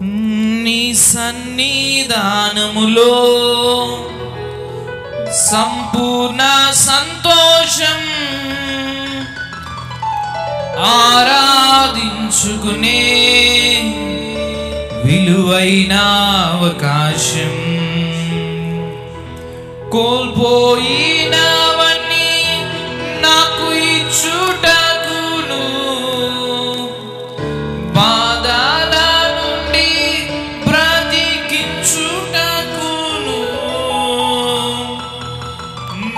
నీ సన్నిధానములో సంపూర్ణ సంతోషం, ఆరాధించుకునే విలువైన అవకాశం, కోల్పోయినవన్నీ నాకు ఇచ్చుటకును, బాధల నుండి బ్రతికించుటకును,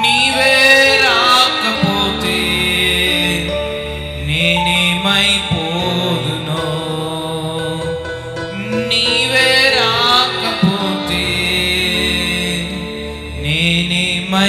నీవే రాకపోతే నేనేమైపోదునో, నీవే రాకపోతే నేనేమైపోదునో.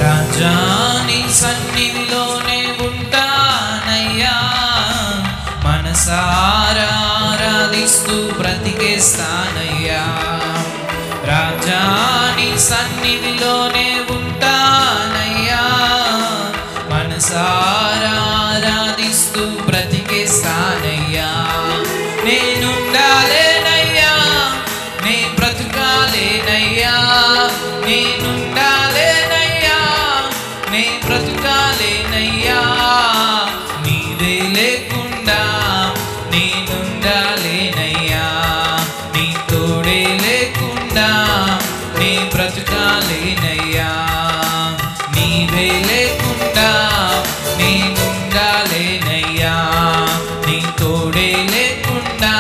రాజా నీ సన్నిధిలోనే ఉంటానయ్యా, మనసారా ఆరాధిస్తూ బ్రతికేస్తానయ్యా. రాజా నీ సన్నిధిలోనే ఉంటానయ్యా, మనసారా ఆరాధిస్తూ బ్రతికేస్తానయ్యా. నేనుండాలేనయ్యా, నే బ్రతుకాలేనయ్యా, నేనుండాలేనయ్యా, నే బ్రతుకాలేనయ్యా. నీవే లేకుండా నేనుండాలేనయ్యా, నీ తోడే లేకుండా నే బ్రతుకాలేనయ్యా. నీవే లేకుండా నేనుండాలేనయ్యా, నీ తోడే లేకుండా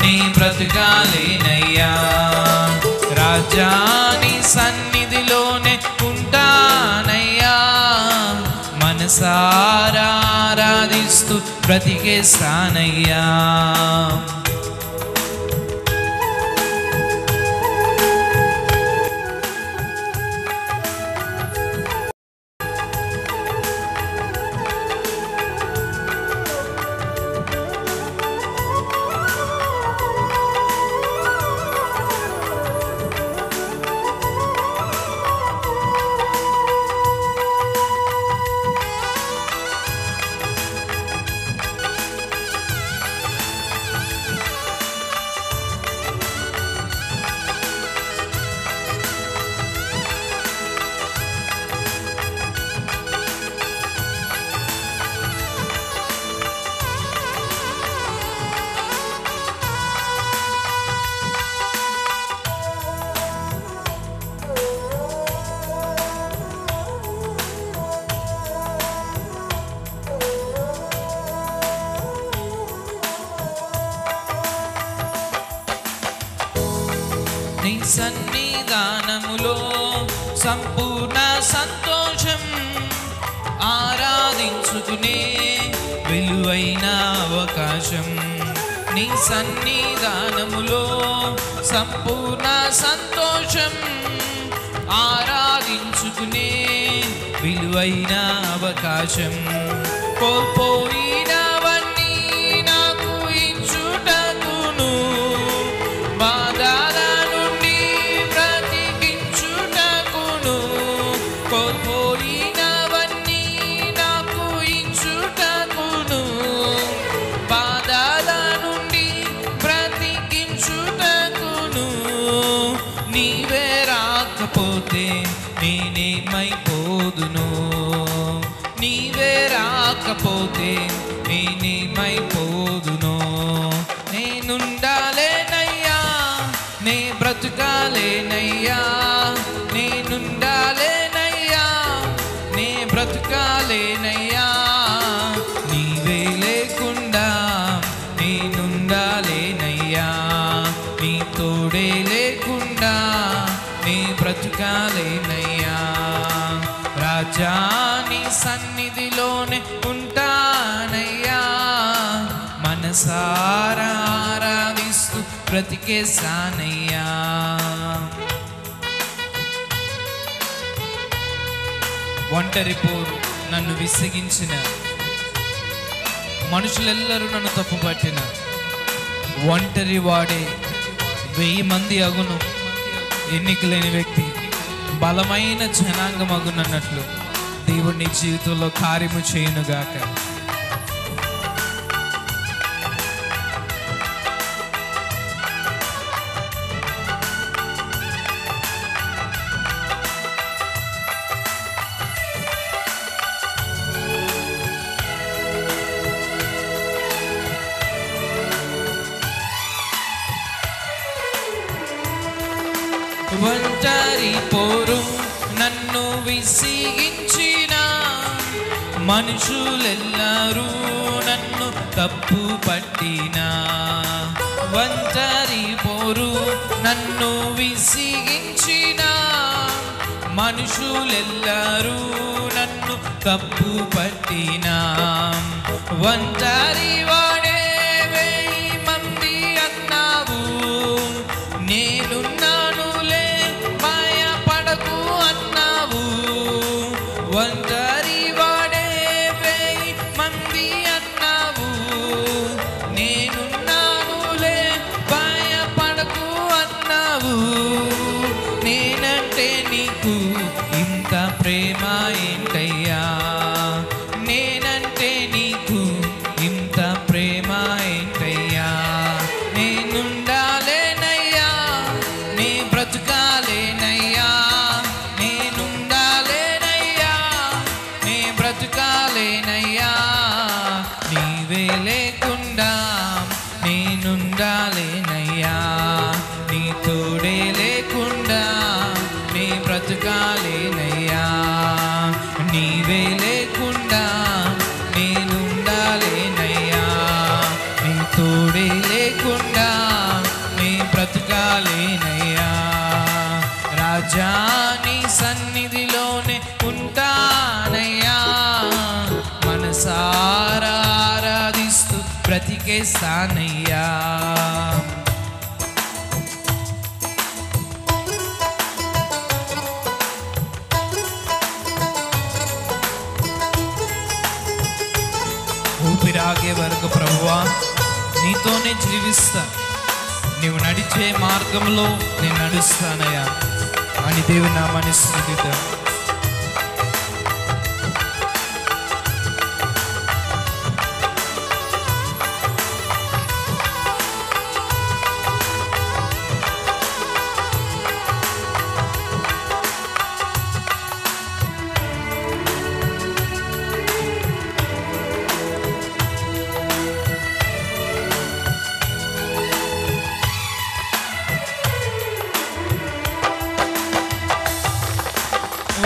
నే బ్రతుకాలేనయ్యా. రాజా నీ సన్నిధిలోనే ఉంటానయ్యా, మనసారా ఆరాధిస్తూ బ్రతికేస్తానయ్యా. నీ సన్నిధానములో సంపూర్ణ సంతోషం, ఆరాధించుకునే విలువైన అవకాశం. నీ సన్నిధానములో సంపూర్ణ సంతోషం, ఆరాధించుకునే విలువైన అవకాశం, కోల్పోయినవన్నీ నాకు ఇచ్చుటకును, బాధల నుండి బ్రతికించుటకును, కోల్పోయినవన్నీ నాకు ఇచ్చుటకును, బాధల నుండి బ్రతికించుటకును, నీవే రాకపోతే నేనేమైపోదును, నీవే రాకపోతే నేనేమైపోదును. నేనుండాలేనయ్యా, నే బ్రతుకాలేనయ్యా, నేనుండాలే బ్రతకాలేనయ్యా. రాజా నీ సన్నిధిలోనే ఉంటానయ్యా, మనసారా ఆరాధిస్తూ బ్రతికేసానయ్యా. ఒంటరి పోరు నన్ను విసిగించిన, మనుషులెల్లరూ నన్ను తప్పుపట్టిన, ఒంటరి వాడే 1000 మంది అగును, ఎన్నిక లేని వ్యక్తి బలమైన జనాంగం అగునన్నట్లు దేవుడు నీ జీవితంలో కార్యము చేయునుగాక. ఒంటరి పోరు నన్ను విసిగించిన, మనుషులెల్లరూ నన్ను తప్పు పట్టిన. ఒంటరి పోరు నన్ను విసిగించిన, మనుషులెల్లరూ నన్ను తప్పు పట్టిన. ఒంటరి వాడే 1000 మంది అన్నావు, నేనున్నానులే భయపడకు అన్నావు. ఒంటరి వాడే 1000 మంది అన్నావు, నేనున్నానులే భయపడకు అన్నావు. నేనంటే నీకు ఇంత ప్రేమ ఏంటయ్యా, నేనంటే నీకు ఇంత ప్రేమ ఏంటయ్యా. నేనుండాలేనయ్యా, నీ బ్రతుకాలేనయ్యా, నేనుండాలేనయ్యా, నీ బ్రతుకాలేనయ్యా. నీవే లేకుండా నేనుండాలేనయ్యా, నీ తోడే లేకుండా నీ బ్రతుకాలేనయ్యా. నీవే లేకుండా నేనుండాలేనయ్యా, నీ తోడే లేకుండా నీ బ్రతుకాలేనయ్యా. రాజా నీ సన్నిధిలోనే ఉంటానయ్యా, మనసారా ఆరాధిస్తూ బ్రతికేస్తానయ్యా. ఊపిరాగే వరకు ప్రభువా నీతోనే జీవిస్తా, నీవు నడిచే మార్గంలో నేను నడుస్తానయ్యా అని దేవుని నామాన్ని స్తుతిద్దాం.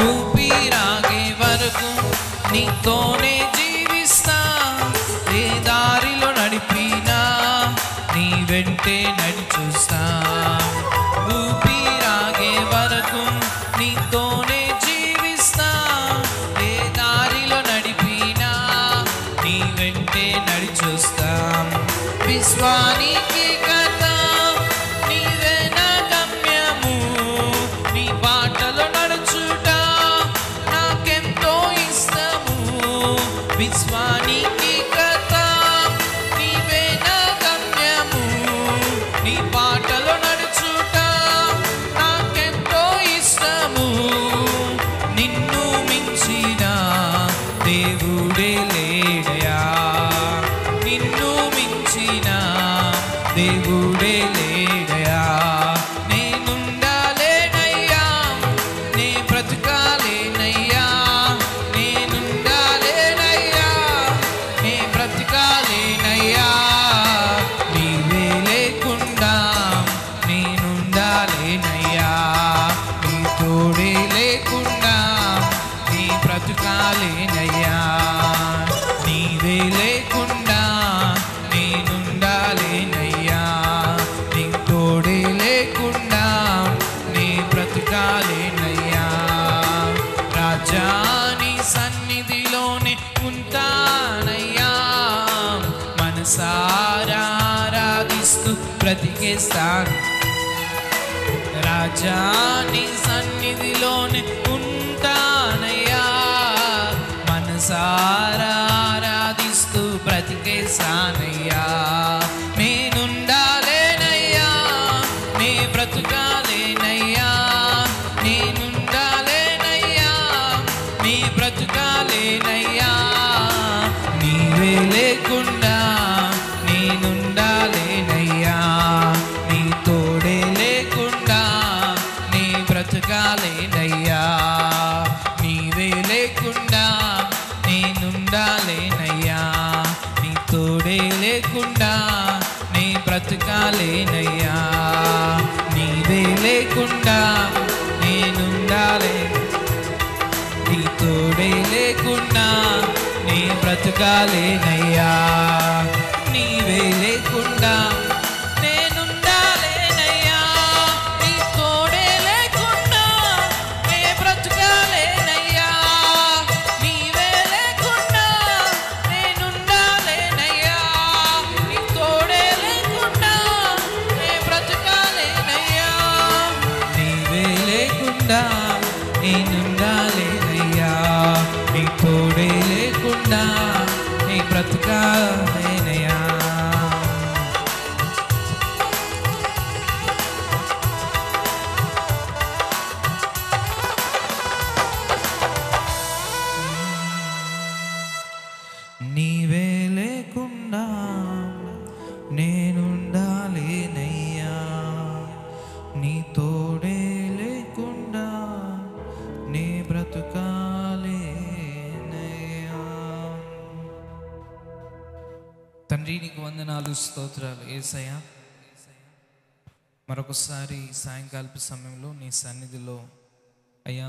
ఊపిరాగే వరకు నీతోనే జీవిస్తా, ఏ దారిలో నడిపినా నీ వెంటే నడిచూస్తా. ఊపిరాగే వరకు నీతోనే జీవిస్తా, ఏ దారిలో నడిపినా నీ వెంటే నడిచూస్తా. విశ్వానికి కథ నీవే నా గమ్యము, నీ బాటలో నడుచుట నాకెంతో ఇష్టము. విశ్వానికి కథ నీవే నా గమ్యము, నీ బాటలో నడుచుట నాకెంతో ఇష్టము. బ్రతికేస్తాను. రాజా నీ సన్నిధిలోనే ఉంటానయ్యా, మనసారా ఆరాధిస్తూ బ్రతికేస్తానయ్యా. నేనుండాలేనయ్యా, నీ బ్రతుకాలేనయ్యా, నేనుండాలేనయ్యా, నీ బ్రతుకాలేనయ్యా. నీవే లేకుండా నేనుండాలేనయ్యా, నీ తోడే లేకుండా నీ బ్రతుకాలేనయ్యా. నీవే లేకుండా నేనుండాలేనయ్యా, నీ తోడే లేకుండా నీ బ్రతుకాలేనయ్యా. నీవే లేకుండా నేనుండాలే, నీ తోడే లేకుండా నీ బ్రతుకాలేనయ్యా. నీవే లేకుండా నేనుండాలేనయ్యా, నీ తోడే లేకుండా నీ బ్రతుకాలేనయ్యా. నీవే లేకుండా నేనుండాలేనయ్యా, నీ తోడే లేకుండా నీ బ్రతుకాలేనయ్యా. నీవే లేకుండా నేనుండాలేనయ్యా, నీ తోడే లేకుండా నీ బ్రతుకాలేనయ్యా. నీవే లేకుండా నేనుండాలేనయ్యా, నీ తోడే లేకుండా నీ బ్రతుకాలేనయ్యా. తండ్రి నీకు వందనాలు, స్తోత్రాలు యేసయ్యా. మరొకసారి సాయంకాలపు సమయంలో నీ సన్నిధిలో అయ్యా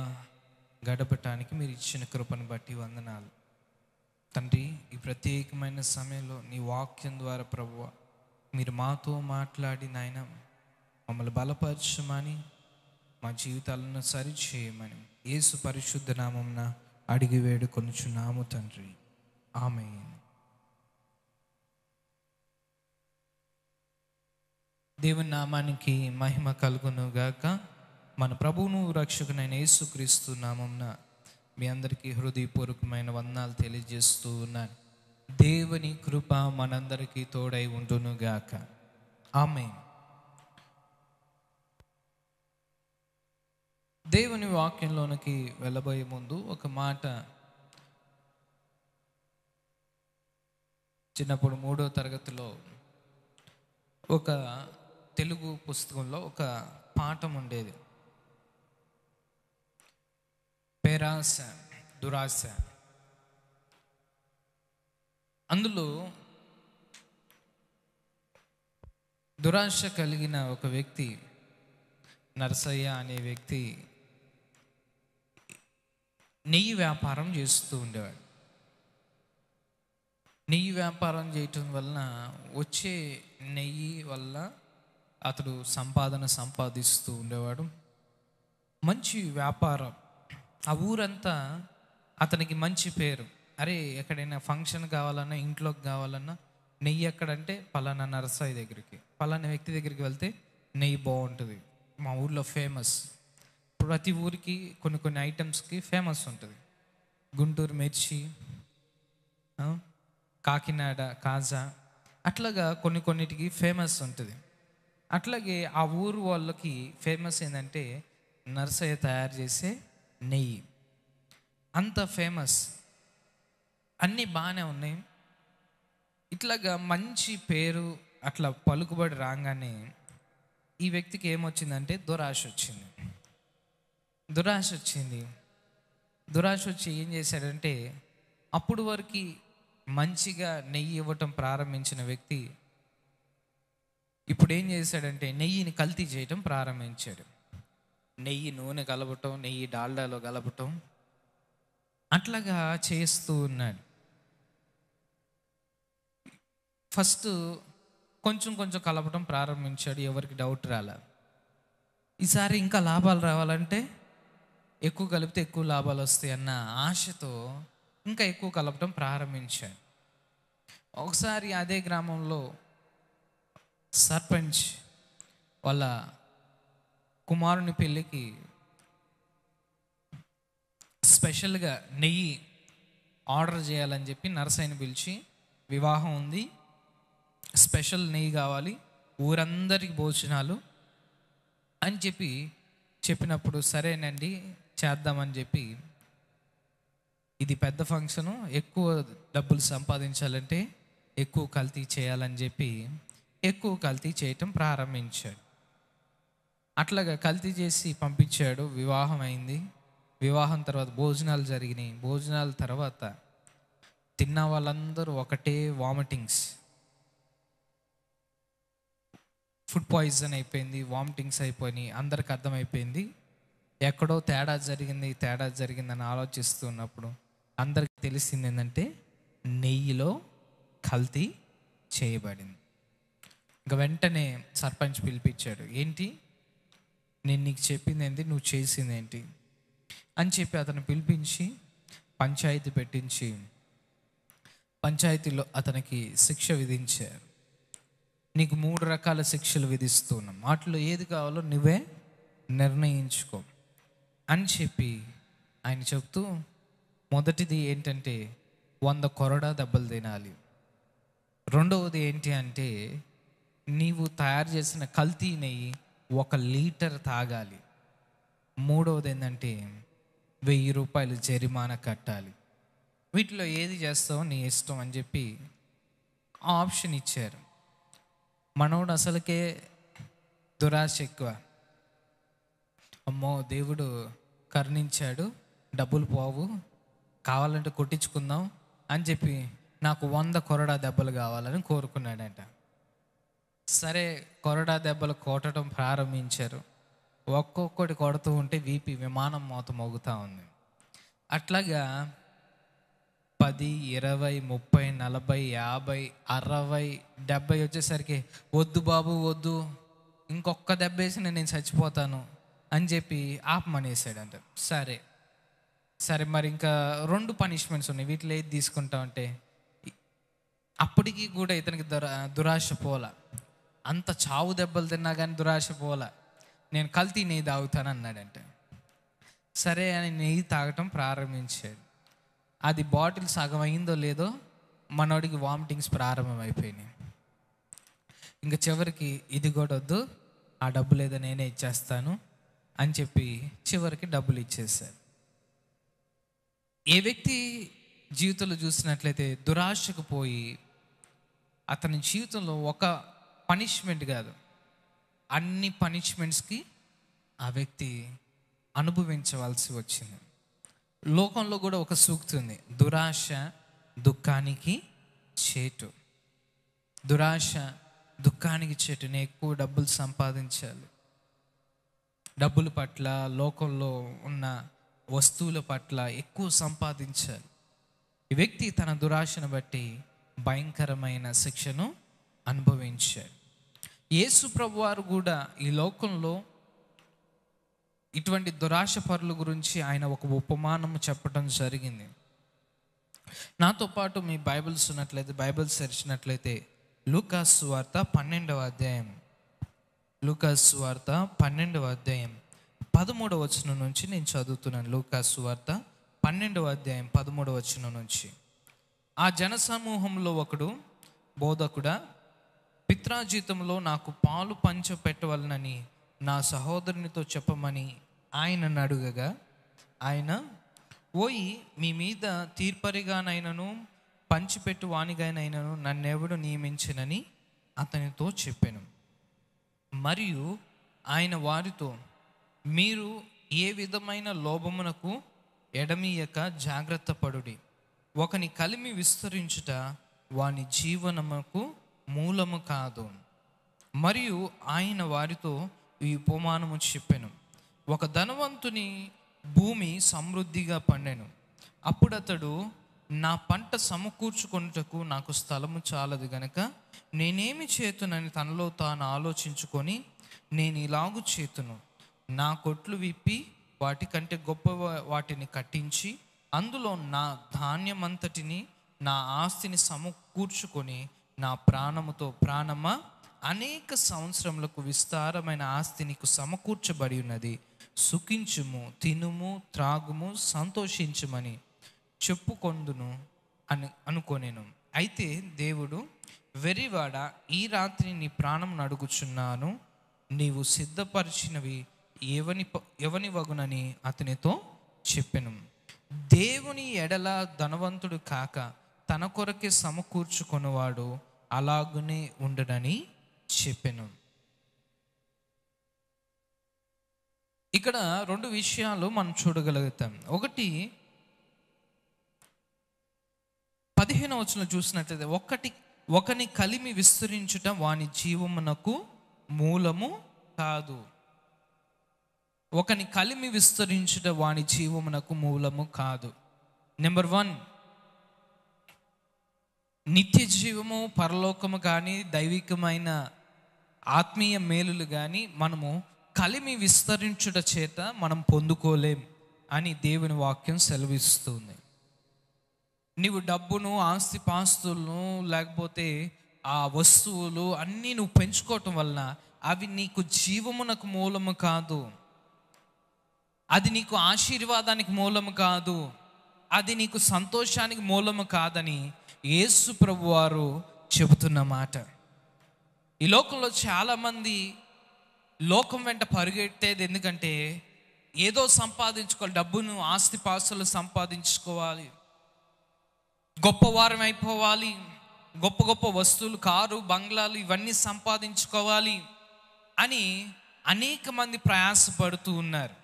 గడపటానికి మీరు ఇచ్చిన కృపను బట్టి వందనాలు తండ్రి. ఈ ప్రత్యేకమైన సమయంలో నీ వాక్యం ద్వారా ప్రభువా మీరు మాతో మాట్లాడి నాయన మమ్మల్ని బలపరచమని, మా జీవితాలను సరిచేయమని యేసు పరిశుద్ధ నామమున అడిగి వేడుకొనుచున్నాము తండ్రి, ఆమేన్. దేవుని నామానికి మహిమ కలుగును గాక. మన ప్రభువును రక్షకునైన యేసుక్రీస్తు నామమున మీ అందరికీ హృదయపూర్వకమైన వందనాలు తెలియజేస్తూ ఉన్నాను. దేవుని కృప మనందరికీ తోడై ఉండును గాక, ఆమేన్. దేవుని వాక్యంలోనికి వెళ్ళబోయే ముందు ఒక మాట, చిన్నప్పుడు 3వ తరగతిలో ఒక తెలుగు పుస్తకంలో ఒక పాఠం ఉండేది, పేరాస దురాశ. అందులో దురాశ కలిగిన ఒక వ్యక్తి, నరసయ్య అనే వ్యక్తి నెయ్యి వ్యాపారం చేస్తూ ఉండేవాడు. నెయ్యి వ్యాపారం చేయటం వలన వచ్చే నెయ్యి వల్ల అతడు సంపాదిస్తూ ఉండేవాడు. మంచి వ్యాపారం, ఆ ఊరంతా అతనికి మంచి పేరు. అరే ఎక్కడైనా ఫంక్షన్ కావాలన్నా, ఇంట్లోకి కావాలన్నా నెయ్యి ఎక్కడంటే పలానా నరసయ్య దగ్గరికి, పలానా వ్యక్తి దగ్గరికి వెళ్తే నెయ్యి బాగుంటుంది, మా ఊర్లో ఫేమస్. ప్రతి ఊరికి కొన్ని ఐటమ్స్కి ఫేమస్ ఉంటుంది. గుంటూరు మిర్చి, కాకినాడ కాజా, అట్లాగా కొన్నిటికి ఫేమస్ ఉంటుంది. అట్లాగే ఆ ఊరు వాళ్ళకి ఫేమస్ ఏంటంటే నరసయ్య తయారు చేసే నెయ్యి. అంత ఫేమస్, అన్నీ బాగానే ఉన్నాయి. ఇట్లాగా మంచి పేరు అట్లా పలుకుబడి రాగానే ఈ వ్యక్తికి ఏమొచ్చిందంటే దురాశ వచ్చింది. దురాశ వచ్చి ఏం చేశాడంటే, అప్పుడు వరకు మంచిగా నెయ్యి ఇవ్వటం ప్రారంభించిన వ్యక్తి ఇప్పుడు ఏం చేశాడంటే నెయ్యిని కల్తీ చేయటం ప్రారంభించాడు. నెయ్యి నూనె కలపటం, నెయ్యి డాల్డాలో కలపటం, అట్లాగా చేస్తూ ఉన్నాడు. ఫస్ట్ కొంచెం కలపటం ప్రారంభించాడు, ఎవరికి డౌట్ రాలే. ఈసారి ఇంకా లాభాలు రావాలంటే ఎక్కువ కలిపితే ఎక్కువ లాభాలు వస్తాయి అన్న ఆశతో ఇంకా ఎక్కువ కలపటం ప్రారంభించాడు. ఒకసారి అదే గ్రామంలో సర్పంచ్ వాళ్ళ కుమారుని పెళ్ళికి స్పెషల్గా నెయ్యి ఆర్డర్ చేయాలని చెప్పి నరసయ్యని పిలిచి, వివాహం ఉంది, స్పెషల్ నెయ్యి కావాలి, ఊరందరికి భోజనాలు అని చెప్పినప్పుడు సరేనండి చేద్దామని చెప్పి, ఇది పెద్ద ఫంక్షను, ఎక్కువ డబ్బులు సంపాదించాలంటే ఎక్కువ కల్తీ చేయాలని చెప్పి ఎక్కువ కల్తీ చేయటం ప్రారంభించాడు. అట్లాగా కల్తీ చేసి పంపించాడు. వివాహం అయింది. వివాహం తర్వాత భోజనాలు జరిగినాయి. భోజనాల తర్వాత తిన్న వాళ్ళందరూ ఒకటే వామిటింగ్స్, ఫుడ్ పాయిజన్ అయిపోయింది, వామిటింగ్స్ అయిపోయినాయి. అందరికి అర్థమైపోయింది ఎక్కడో తేడా జరిగిందని ఆలోచిస్తున్నప్పుడు అందరికి తెలిసింది ఏంటంటే నెయ్యిలో కల్తీ చేయబడింది. ఇంకా వెంటనే సర్పంచ్ పిలిపించాడు. ఏంటి, నేను నీకు చెప్పింది ఏంటి, నువ్వు చేసింది ఏంటి అని చెప్పి అతను పిలిపించి పంచాయతీ పెట్టించి పంచాయతీలో అతనికి శిక్ష విధించారు. నీకు 3 రకాల శిక్షలు విధిస్తున్నాం, వాటిలో ఏది కావాలో నువ్వే నిర్ణయించుకో అని చెప్పి ఆయన చెప్తూ, మొదటిది ఏంటంటే 100 కొరడా దెబ్బలు తినాలి. రెండవది ఏంటి అంటే నీవు తయారు చేసిన కల్తీ నెయ్యి 1 లీటర్ తాగాలి. మూడవది ఏంటంటే 1000 రూపాయలు జరిమానా కట్టాలి. వీటిలో ఏది చేస్తావో నీ ఇష్టం అని చెప్పి ఆప్షన్ ఇచ్చారు. మనోడు అసలుకే దురాశ ఎక్కువ. అమ్మో దేవుడు కరుణించాడు, డబ్బులు పోవు, కావాలంటే కొట్టించుకుందాం అని చెప్పి నాకు 100 కొరడా దెబ్బలు కావాలని కోరుకున్నాడంట. సరే, కొరడా దెబ్బలు కొట్టడం ప్రారంభించారు. ఒక్కొక్కటి కొడుతూ ఉంటే వీపీ విమానం మోత మోగుతూ ఉంది. అట్లాగా 10, 20, 30, 40, 50, 60, 70 వచ్చేసరికి వద్దు బాబు వద్దు, ఇంకొక దెబ్బ వేసి నేను చచ్చిపోతాను అని చెప్పి ఆపమనేసాడంట. సరే మరి ఇంకా 2 పనిష్మెంట్స్ ఉన్నాయి, వీటిలో ఏది తీసుకుంటామంటే అప్పటికి కూడా ఇతనికి దురాశ పోల. అంత చావు దెబ్బలు తిన్నా కానీ దురాశ పోల. నేను కల్తీ నెయ్యి తాగుతాను అన్నాడంట. సరే అని నెయ్యి తాగటం ప్రారంభించాడు. అది బాటిల్ సగం అయిందో లేదో మనోడికి వామిటింగ్స్ ప్రారంభమైపోయినాయి. ఇంకా చివరికి ఇది కూడా వద్దు, ఆ డబ్బులు ఏదో నేనే ఇచ్చేస్తాను అని చెప్పి చివరికి డబ్బులు ఇచ్చేశారు. ఏ వ్యక్తి జీవితంలో చూసినట్లయితే దురాశకు పోయి అతని జీవితంలో ఒక పనిష్మెంట్ కాదు, అన్ని పనిష్మెంట్స్కి ఆ వ్యక్తి అనుభవించవలసి వచ్చింది. లోకంలో కూడా ఒక సూక్తి ఉంది, దురాశ దుఃఖానికి చేటు. దురాశ దుఃఖానికి చేటు. నేను ఎక్కువ డబ్బులు సంపాదించాలి, డబ్బుల పట్ల, లోకంలో ఉన్న వస్తువుల పట్ల ఎక్కువ సంపాదించాలి. ఈ వ్యక్తి తన దురాశను బట్టి భయంకరమైన శిక్షను అనుభవించాడు. యేసు ప్రభువారు కూడా ఈ లోకంలో ఇటువంటి దురాశ పరుల గురించి ఆయన ఒక ఉపమానము చెప్పడం జరిగింది. నాతో పాటు మీ బైబిల్స్ ఉన్నట్లయితే, బైబిల్స్ తెరిచినట్లయితే లూకాసు సువార్త 12వ అధ్యాయం, లూకాసు సువార్త 12వ అధ్యాయం 13వ వచనం నుంచి నేను చదువుతున్నాను. లూకాసు సువార్త 12వ అధ్యాయం 13వ వచనం నుంచి. ఆ జనసమూహంలో ఒకడు, బోధకుడా, పిత్రాజీతంలో నాకు పాలు పంచిపెట్టవలనని నా సహోదరునితో చెప్పమని ఆయనను అడుగగా, ఆయన, ఓయి మీ మీద తీర్పరిగానైనను పంచిపెట్టు వానిగానైనను నన్నెవడు నియమించినని అతనితో చెప్పాను. మరియు ఆయన వారితో, మీరు ఏ విధమైన లోభమునకు ఎడమీయక జాగ్రత్త పడుడి. ఒకని కలిమి విస్తరించుట వాని జీవనముకు మూలము కాదు. మరియు ఆయన వారితో ఈ ఉపమానము చెప్పెను. ఒక ధనవంతుని భూమి సమృద్ధిగా పండెను. అప్పుడు అతడు, నా పంట సమకూర్చుకొనుటకు నాకు స్థలము చాలదు గనక నేనేమి చేతునని తనలో తాను ఆలోచించుకొని, నేను ఇలాగు చేతును, నా కొట్లు విప్పి వాటికంటే గొప్ప వాటిని కట్టించి అందులో నా ధాన్యమంతటిని, నా ఆస్తిని సమకూర్చుకొని, నా ప్రాణముతో ప్రాణమా అనేక సంవత్సరములకు విస్తారమైన ఆస్తి నీకు సమకూర్చబడి ఉన్నది, సుఖించుము, తినుము, త్రాగుము, సంతోషించుమని చెప్పుకొందును అని అనుకోనేను. అయితే దేవుడు, వెర్రివాడ, ఈ రాత్రి నీ ప్రాణం అడుగుచున్నాను, నీవు సిద్ధపరిచినవి ఎవని వగునని అతనితో చెప్పెను. దేవుని ఎడల ధనవంతుడు కాక తన కొరకే సమకూర్చుకొనివాడు అలాగునే ఉండడని చెప్పెను. ఇక్కడ రెండు విషయాలు మనం చూడగలుగుతాం. ఒకటి, 15వ వచనంలో చూసినట్లయితే, ఒకని కలిమి విస్తరించుట వాని జీవమునకు మూలము కాదు. ఒకని కలిమి విస్తరించుట వాని జీవమునకు మూలము కాదు. నెంబర్ 1, నిత్య జీవము, పరలోకము కానీ దైవికమైన ఆత్మీయ మేలులు కానీ మనము కలిమి విస్తరించుట చేత మనం పొందుకోలేం అని దేవుని వాక్యం సెలవిస్తుంది. నీవు డబ్బును, ఆస్తిపాస్తులను, లేకపోతే ఆ వస్తువులు అన్నీ నువ్వు పెంచుకోవటం వలన అవి నీకు జీవమునకు మూలము కాదు, అది నీకు ఆశీర్వాదానికి మూలము కాదు, అది నీకు సంతోషానికి మూలము కాదని యేసు ప్రభువారు చెబుతున్న మాట. ఈ లోకంలో చాలామంది లోకం వెంట పరిగెట్టేది ఎందుకంటే ఏదో సంపాదించుకోవాలి, డబ్బును, ఆస్తిపాస్తులు సంపాదించుకోవాలి, గొప్పవారం అయిపోవాలి, గొప్ప గొప్ప వస్తువులు, కారు, బంగ్లాలు ఇవన్నీ సంపాదించుకోవాలి అని అనేక మంది ప్రయాసపడుతూ ఉన్నారు,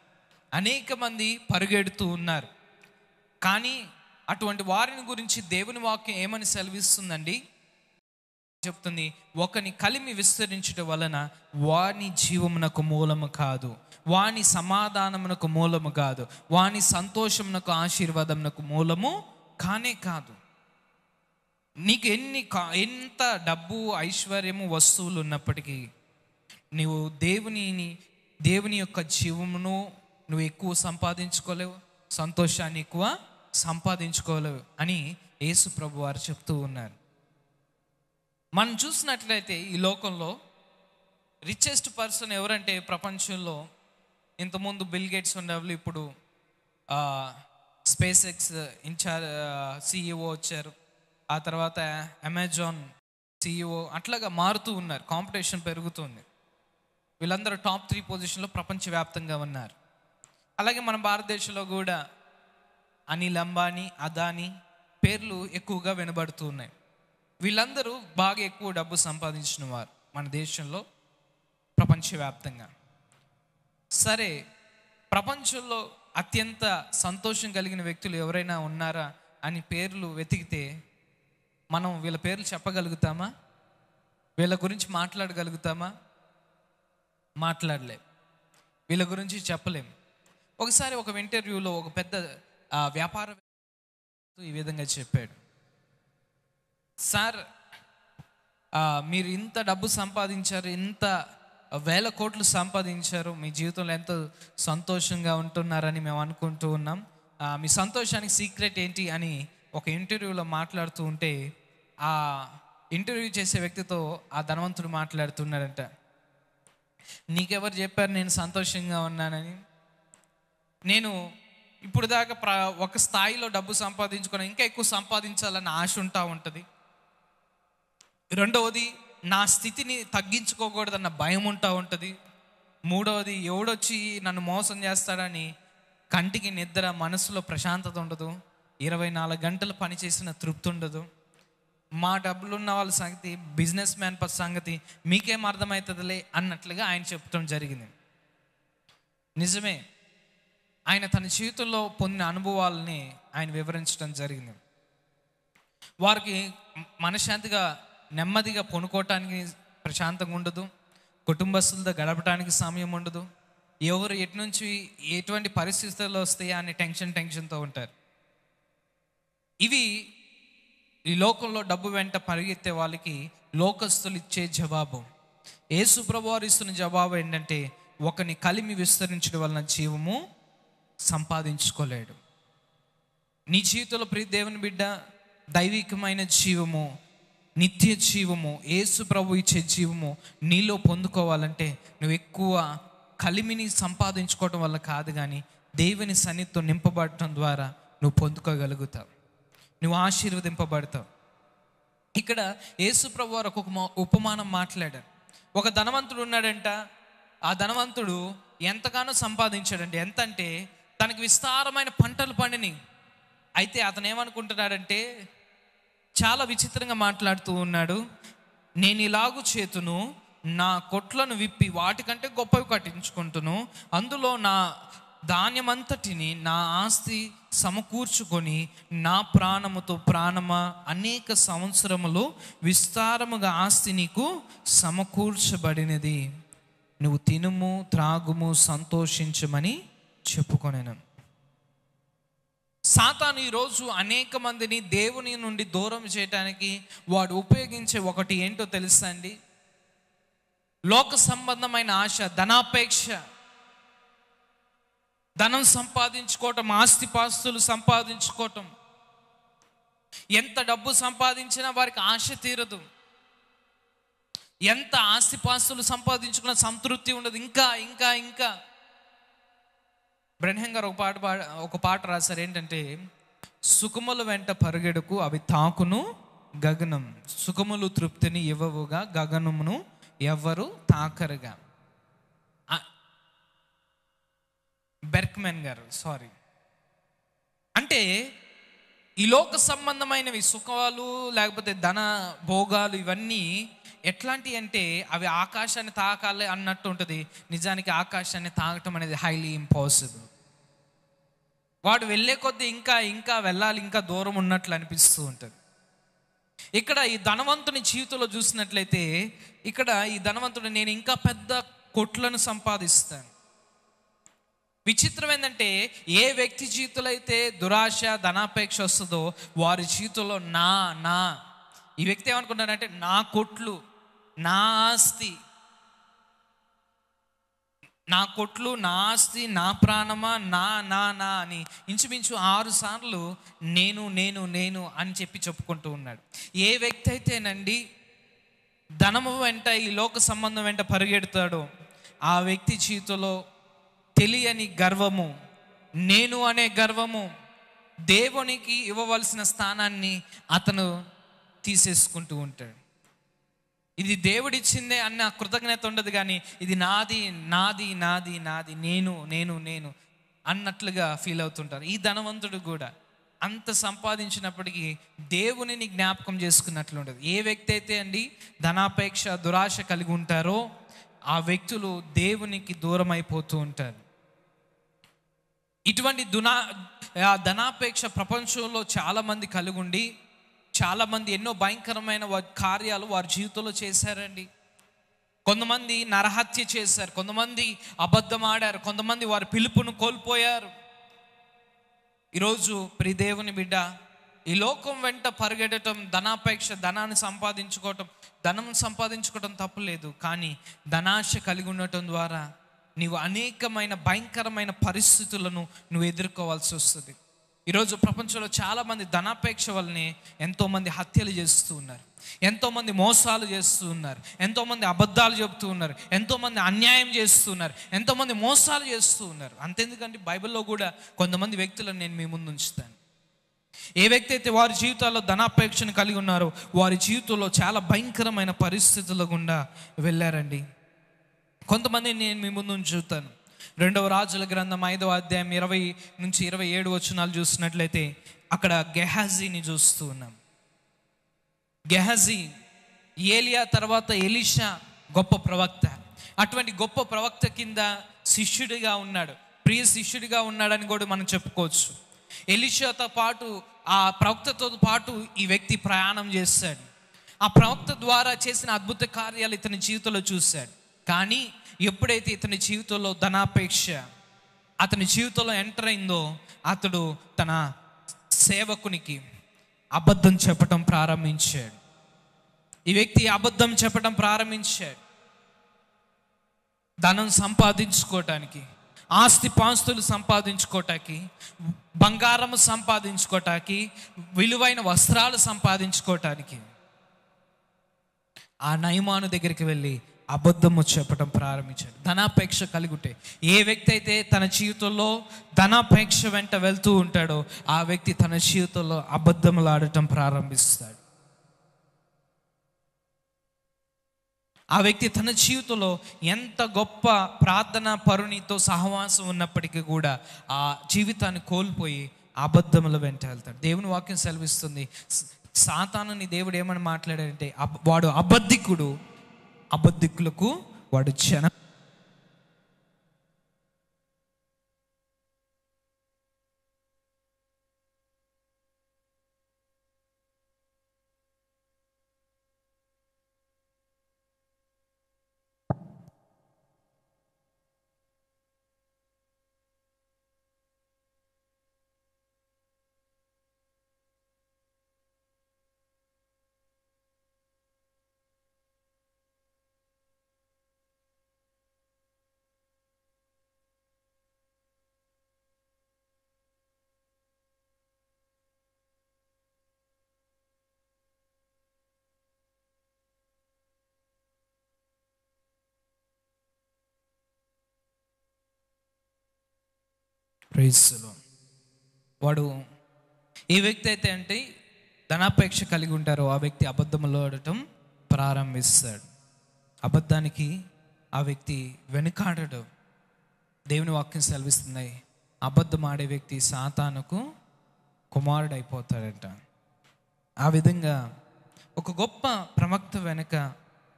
అనేక మంది పరిగెడుతూ ఉన్నారు. కానీ అటువంటి వారిని గురించి దేవుని వాక్యం ఏమని సెలవిస్తుందండి? చెప్తుంది, ఒకని కలిమి విస్తరించుట వలన వాని జీవమునకు మూలము కాదు, వాని సమాధానమునకు మూలము కాదు, వాని సంతోషమునకు, ఆశీర్వాదమునకు మూలము కానే కాదు. నీకు ఎంత డబ్బు, ఐశ్వర్యము, వస్తువులు ఉన్నప్పటికీ నీవు దేవుని యొక్క జీవమును నువ్వు ఎక్కువ సంపాదించుకోలేవు, సంతోషాన్ని ఎక్కువ సంపాదించుకోలేవు అని యేసు ప్రభు వారు చెప్తూ ఉన్నారు. మనం చూసినట్లయితే ఈ లోకంలో రిచెస్ట్ పర్సన్ ఎవరంటే ప్రపంచంలో ఇంతకుముందు బిల్ గేట్స్ ఉండేవాళ్ళు, ఇప్పుడు స్పేస్ ఎక్స్ CEO వచ్చారు, ఆ తర్వాత అమెజాన్ CEO, అట్లాగా మారుతూ ఉన్నారు. కాంపిటీషన్ పెరుగుతుంది. వీళ్ళందరూ టాప్ 3 పొజిషన్లో ప్రపంచవ్యాప్తంగా ఉన్నారు. అలాగే మన భారతదేశంలో కూడా అనిల్ అంబానీ, అదానీ పేర్లు ఎక్కువగా వినబడుతూ ఉన్నాయి. వీళ్ళందరూ బాగా ఎక్కువ డబ్బు సంపాదించిన వారు మన దేశంలో, ప్రపంచవ్యాప్తంగా. సరే, ప్రపంచంలో అత్యంత సంతోషం కలిగిన వ్యక్తులు ఎవరైనా ఉన్నారా అని పేర్లు వెతికితే మనం వీళ్ళ పేర్లు చెప్పగలుగుతామా? వీళ్ళ గురించి మాట్లాడగలుగుతామా? మాట్లాడలేం. వీళ్ళ గురించి చెప్పలేం. ఒకసారి ఒక ఇంటర్వ్యూలో ఒక పెద్ద వ్యాపార ఈ విధంగా చెప్పాడు, సార్ మీరు ఇంత డబ్బు సంపాదించారు, ఇంత వేల కోట్లు సంపాదించారు, మీ జీవితంలో ఎంతో సంతోషంగా ఉంటున్నారని మేము అనుకుంటూ ఉన్నాం, మీ సంతోషానికి సీక్రెట్ ఏంటి అని ఒక ఇంటర్వ్యూలో మాట్లాడుతూ ఉంటే ఆ ఇంటర్వ్యూ చేసే వ్యక్తితో ఆ ధనవంతుడు మాట్లాడుతున్నాడంట, నీకెవరు చెప్పారు నేను సంతోషంగా ఉన్నానని? నేను ఇప్పుడు దాకా ఒక స్థాయిలో డబ్బు సంపాదించుకొని ఇంకా ఎక్కువ సంపాదించాలని ఆశ ఉంటుంది. రెండవది, నా స్థితిని తగ్గించుకోకూడదన్న భయం ఉంటుంది. మూడవది, ఎవడొచ్చి నన్ను మోసం చేస్తాడని కంటికి నిద్ర, మనసులో ప్రశాంతత ఉండదు. 24 గంటలు పనిచేసిన తృప్తి ఉండదు. మా డబ్బులున్న వాళ్ళ సంగతి, బిజినెస్ మ్యాన్ సంగతి మీకేం అర్థమవుతుందిలే అన్నట్లుగా ఆయన చెప్పడం జరిగింది. నిజమే, ఆయన తన జీవితంలో పొందిన అనుభవాలని ఆయన వివరించడం జరిగింది. వారికి మనశ్శాంతిగా, నెమ్మదిగా పనుకోవటానికి ప్రశాంతంగా ఉండదు, కుటుంబస్తులతో గడపడానికి సమయం ఉండదు, ఎవరు ఎటువంటి పరిస్థితుల్లో వస్తాయా అని టెన్షన్తో ఉంటారు. ఇవి ఈ లోకంలో డబ్బు వెంట పరిగెత్తే వాళ్ళకి లోకస్తులు ఇచ్చే జవాబు. యేసు ప్రభువారు ఇస్తున్న జవాబు ఏంటంటే, ఒకని కలిమి విస్తరించడం వలన జీవము సంపాదించుకోలేడు. నీ జీవితంలో ప్రియ దేవుని బిడ్డ, దైవికమైన జీవము నిత్య జీవము, యేసు ప్రభు ఇచ్చే జీవము నీలో పొందుకోవాలంటే నువ్వు ఎక్కువ కలిమిని సంపాదించుకోవటం వల్ల కాదు, కానీ దేవుని సన్నిధితో నింపబడటం ద్వారా నువ్వు పొందుకోగలుగుతావు, నువ్వు ఆశీర్వదింపబడతావు. ఇక్కడ యేసు ప్రభు వారు ఒక ఉపమానం మాట్లాడారు. ఒక ధనవంతుడు ఉన్నాడంట. ఆ ధనవంతుడు ఎంతగానో సంపాదించాడంటే, ఎంతంటే తనకి విస్తారమైన పంటలు పండినాయి. అయితే అతను ఏమనుకుంటున్నాడంటే, చాలా విచిత్రంగా మాట్లాడుతూ ఉన్నాడు. నేను ఇలాగూ చేతును, నా కొట్లను విప్పి వాటికంటే గొప్పవి కట్టించుకుంటును, అందులో నా ధాన్యమంతటిని, నా ఆస్తి సమకూర్చుకొని నా ప్రాణముతో ప్రాణమా అనేక సంవత్సరములు విస్తారముగా ఆస్తి నీకు సమకూర్చబడినది, నువ్వు తినుము త్రాగుము సంతోషించమని చెప్పుకొనెను. సాతాను ఈరోజు అనేక మందిని దేవుని నుండి దూరం చేయడానికి వాడు ఉపయోగించే ఒకటి ఏంటో తెలుసా అండి? లోక సంబంధమైన ఆశ, ధనాపేక్ష. ధనం సంపాదించుకోవటం, ఆస్తిపాస్తులు సంపాదించుకోవటం. ఎంత డబ్బు సంపాదించినా వారికి ఆశ తీరదు. ఎంత ఆస్తిపాస్తులు సంపాదించుకున్న సంతృప్తి ఉండదు. ఇంకా ఇంకా ఇంకా. బ్రహ్మ గారు ఒక పాట రాశారు. ఏంటంటే, సుఖముల వెంట పరుగెడుకు అవి తాకును గగనం, సుఖములు తృప్తిని ఇవ్వవుగా గగనమును ఎవరు తాకరుగా. బెర్క్మెన్ గారు, సారీ. అంటే ఈ లోక సంబంధమైనవి సుఖాలు లేకపోతే ధన భోగాలు ఇవన్నీ ఎట్లాంటివి అంటే అవి ఆకాశాన్ని తాకాలి అన్నట్టు ఉంటుంది. నిజానికి ఆకాశాన్ని తాకటం అనేది హైలీ ఇంపాసిబుల్. వాడు వెళ్ళే కొద్దీ ఇంకా ఇంకా వెళ్ళాలి, ఇంకా దూరం ఉన్నట్లు అనిపిస్తూ ఉంటుంది. ఇక్కడ ఈ ధనవంతుని జీవితంలో చూసినట్లయితే, ఇక్కడ ఈ ధనవంతుడు నేను ఇంకా పెద్ద కొట్లను సంపాదిస్తాను. విచిత్రం ఏంటంటే, ఏ వ్యక్తి జీవితంలో అయితే దురాశ ధనాపేక్ష వస్తుందో వారి జీవితంలో నా నా ఈ వ్యక్తి ఏమనుకుంటానంటే, నా కొట్లు, నా ఆస్తి, నా కొట్లు, నా ఆస్తి, నా ప్రాణమా, నా నా నా అని ఇంచుమించు 6 సార్లు నేను నేను నేను అని చెప్పి చెప్పుకుంటూ ఉన్నాడు. ఏ వ్యక్తి అయితేనండి ధనము వెంట ఈ లోక సంబంధం వెంట పరిగెడతాడో ఆ వ్యక్తి జీవితంలో తెలియని గర్వము, నేను అనే గర్వము, దేవునికి ఇవ్వవలసిన స్థానాన్ని అతను తీసేసుకుంటూ ఉంటాడు. ఇది దేవుడిచ్చిందే అన్న కృతజ్ఞత ఉండదు, కానీ ఇది నాది నాది నాది నాది, నేను నేను నేను అన్నట్లుగా ఫీల్ అవుతుంటారు. ఈ ధనవంతుడు కూడా అంత సంపాదించినప్పటికీ దేవునిని జ్ఞాపకం చేసుకున్నట్లు ఉండదు. ఏ వ్యక్తి అయితే అండి ధనాపేక్ష దురాశ కలిగి ఉంటారో ఆ వ్యక్తులు దేవునికి దూరం అయిపోతూ ఉంటారు. ఇటువంటి ధనాపేక్ష ప్రపంచంలో చాలామంది కలిగి ఉండి చాలామంది ఎన్నో భయంకరమైన కార్యాలు వారి జీవితంలో చేశారండి. కొంతమంది నరహత్య చేశారు, కొంతమంది అబద్ధం ఆడారు, కొంతమంది వారి పిలుపును కోల్పోయారు. ఈరోజు ప్రియ దేవుని బిడ్డ, ఈ లోకం వెంట పరిగెడటం, ధనాపేక్ష, ధనాన్ని సంపాదించుకోవటం, ధనం సంపాదించుకోవటం తప్పులేదు, కానీ ధనాశ కలిగి ఉండటం ద్వారా నీవు అనేకమైన భయంకరమైన పరిస్థితులను నువ్వు ఎదుర్కోవాల్సి వస్తుంది. ఈరోజు ప్రపంచంలో చాలామంది ధనాపేక్ష వల్లనే ఎంతోమంది హత్యలు చేస్తూ ఉన్నారు, ఎంతోమంది మోసాలు చేస్తూ ఉన్నారు, ఎంతోమంది అబద్ధాలు చెబుతూ ఉన్నారు, ఎంతోమంది అన్యాయం చేస్తూ ఉన్నారు, ఎంతోమంది మోసాలు చేస్తూ ఉన్నారు. అంతెందుకంటే బైబిల్లో కూడా కొంతమంది వ్యక్తులను నేను మీ ముందు ఉంచుతాను. ఏ వ్యక్తి అయితే వారి జీవితాల్లో ధనాపేక్షను కలిగి ఉన్నారో వారి జీవితంలో చాలా భయంకరమైన పరిస్థితుల గుండా వెళ్ళారండి. కొంతమంది నేను మీ ముందు ఉంచుతాను. 2వ రాజుల గ్రంథం 5వ అధ్యాయం 20 నుంచి 27 వచనాలు చూసినట్లయితే అక్కడ గెహాజీని చూస్తూ ఉన్నాం. గెహాజీ ఏలియా తర్వాత ఎలీషా గొప్ప ప్రవక్త. అటువంటి గొప్ప ప్రవక్త కింద శిష్యుడిగా ఉన్నాడు, ప్రియ శిష్యుడిగా ఉన్నాడని కూడా మనం చెప్పుకోవచ్చు. ఎలీషాతో పాటు ఆ ప్రవక్తతో పాటు ఈ వ్యక్తి ప్రయాణం చేశాడు. ఆ ప్రవక్త ద్వారా చేసిన అద్భుత కార్యాలు ఇతని జీవితంలో చూశాడు. కానీ ఎప్పుడైతే ఇతని జీవితంలో ధనాపేక్ష అతని జీవితంలో ఎంటర్ అయిందో అతడు తన సేవకునికి అబద్ధం చెప్పటం ప్రారంభించాడు. ఈ వ్యక్తి అబద్ధం చెప్పటం ప్రారంభించాడు. ధనం సంపాదించుకోవటానికి, ఆస్తిపాస్తులు సంపాదించుకోవటానికి, బంగారం సంపాదించుకోవటానికి, విలువైన వస్త్రాలు సంపాదించుకోవటానికి. ఆ నయమాను దగ్గరికి వెళ్ళి అబద్ధము చెప్పడం ప్రారంభించాడు. ధనాపేక్ష కలిగి ఉంటే, ఏ వ్యక్తి అయితే తన జీవితంలో ధనాపేక్ష వెంట వెళ్తూ ఉంటాడో ఆ వ్యక్తి తన జీవితంలో అబద్ధములు ఆడటం ప్రారంభిస్తాడు. ఆ వ్యక్తి తన జీవితంలో ఎంత గొప్ప ప్రార్థన పరునితో సహవాసం ఉన్నప్పటికీ కూడా ఆ జీవితాన్ని కోల్పోయి అబద్ధముల వెంట వెళ్తాడు. దేవుని వాక్యం సెలవిస్తుంది, సాతానుని దేవుడు ఏమని మాట్లాడాడంటే, వాడు అబద్ధికుడు, అబద్ధికులకు వాడు జన. ప్రైజ్లో వాడు ఏ వ్యక్తి అయితే అంటే ధనాపేక్ష కలిగి ఉంటారో ఆ వ్యక్తి అబద్ధములు ఆడటం ప్రారంభిస్తాడు. అబద్ధానికి ఆ వ్యక్తి వెనుకాడడు. దేవుని వాక్యం సెలవిస్తున్నాయి, అబద్ధం ఆడే వ్యక్తి సాతానుకు కుమారుడైపోతాడంట. ఆ విధంగా ఒక గొప్ప ప్రవక్త వెనుక